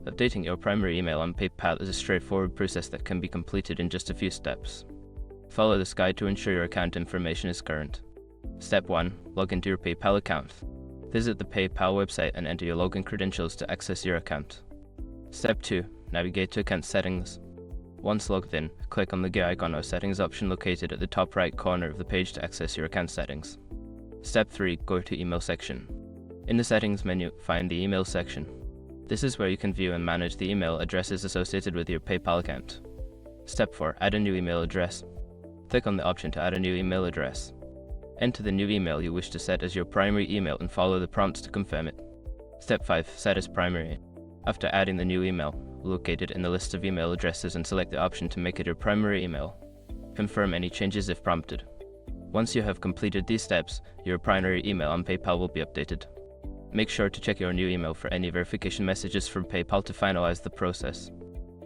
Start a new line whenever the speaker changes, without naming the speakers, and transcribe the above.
Updating your primary email on PayPal is a straightforward process that can be completed in just a few steps. Follow this guide to ensure your account information is current. Step 1. Log into your PayPal account. Visit the PayPal website and enter your login credentials to access your account. Step 2. Navigate to Account Settings. Once logged in, click on the gear icon or settings option located at the top right corner of the page to access your account settings. Step 3. Go to Email section. In the Settings menu, find the Email section. This is where you can view and manage the email addresses associated with your PayPal account. Step 4. Add a new email address. Click on the option to add a new email address. Enter the new email you wish to set as your primary email and follow the prompts to confirm it. Step 5. Set as primary. After adding the new email, locate it in the list of email addresses and select the option to make it your primary email. Confirm any changes if prompted. Once you have completed these steps, your primary email on PayPal will be updated. Make sure to check your new email for any verification messages from PayPal to finalize the process.